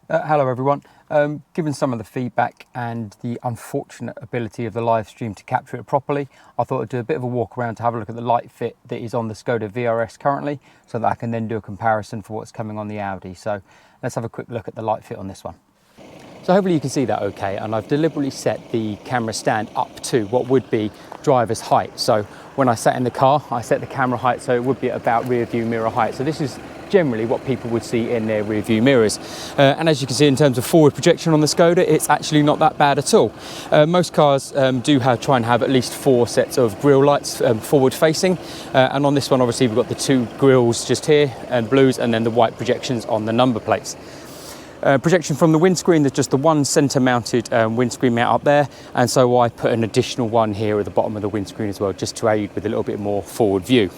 Hello everyone. Given some of the feedback and the unfortunate ability of the live stream to capture it properly, I thought I'd do a bit of a walk around to have a look at the light fit that is on the Skoda VRS currently, so that I can then do a comparison for what's coming on the Audi. So let's have a quick look at the light fit on this one. So hopefully you can see that okay, and I've deliberately set the camera stand up to what would be driver's height. So when I sat in the car, I set the camera height so it would be about rear view mirror height. So this is generally what people would see in their rear view mirrors. And as you can see, in terms of forward projection on the Skoda, it's actually not that bad at all. Most cars do try and have at least 4 sets of grille lights forward facing. And on this one, obviously, we've got the 2 grilles just here, and blues, and then the white projections on the number plates. Projection from the windscreen, there's just the one centre mounted windscreen mount up there, and so I put an additional one here at the bottom of the windscreen as well, just to aid with a little bit more forward view.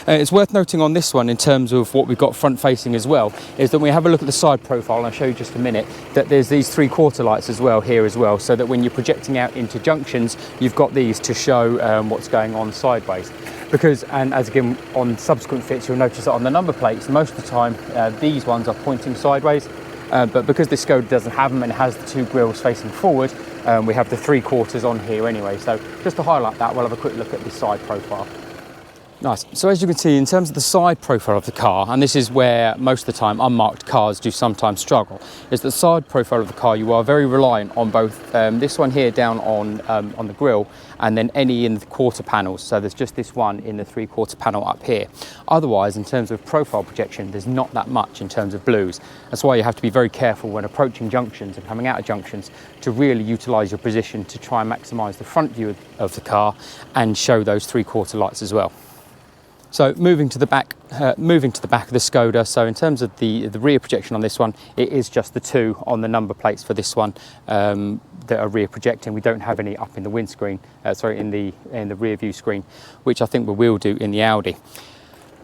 It's worth noting on this one, in terms of what we've got front facing as well, is that when we have a look at the side profile, and I'll show you just a minute, that there's these 3/4 lights as well here as well, so that when you're projecting out into junctions, you've got these to show what's going on sideways. Because, and as again on subsequent fits, you'll notice that on the number plates, most of the time these ones are pointing sideways. But because this Skoda doesn't have them and it has the 2 grilles facing forward, we have the 3/4 on here anyway. So just to highlight that, we'll have a quick look at the side profile. Nice. So as you can see, in terms of the side profile of the car, and this is where most of the time unmarked cars do sometimes struggle, is the side profile of the car. You are very reliant on both this one here down on the grille, and then any in the quarter panels. So there's just this one in the 3/4 panel up here. Otherwise, in terms of profile projection, there's not that much in terms of blues. That's why you have to be very careful when approaching junctions and coming out of junctions to really utilise your position to try and maximise the front view of the car and show those 3/4 lights as well. So moving to the back of the Skoda. So in terms of the rear projection on this one, it is just the 2 on the number plates for this one that are rear projecting. We don't have any up in the windscreen, in the rear view screen, which I think we will do in the Audi.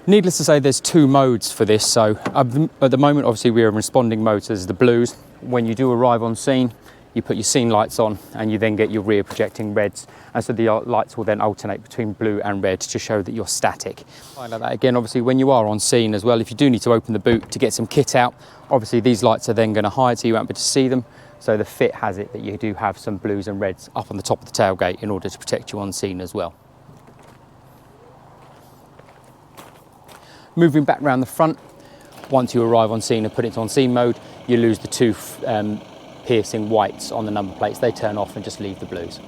Needless to say, there's 2 modes for this. So at the moment, obviously, we are in responding mode, so there's the blues. When you do arrive on scene, you put your scene lights on, and you then get your rear projecting reds, and so the lights will then alternate between blue and red to show that you're static. Highlight that again, obviously, when you are on scene as well, if you do need to open the boot to get some kit out, obviously these lights are then going to hide so you won't be able to see them. So the fit has it that you do have some blues and reds up on the top of the tailgate in order to protect you on scene as well. Moving back around the front, once you arrive on scene and put it on scene mode, you lose the 2 piercing whites on the number plates. They turn off and just leave the blues.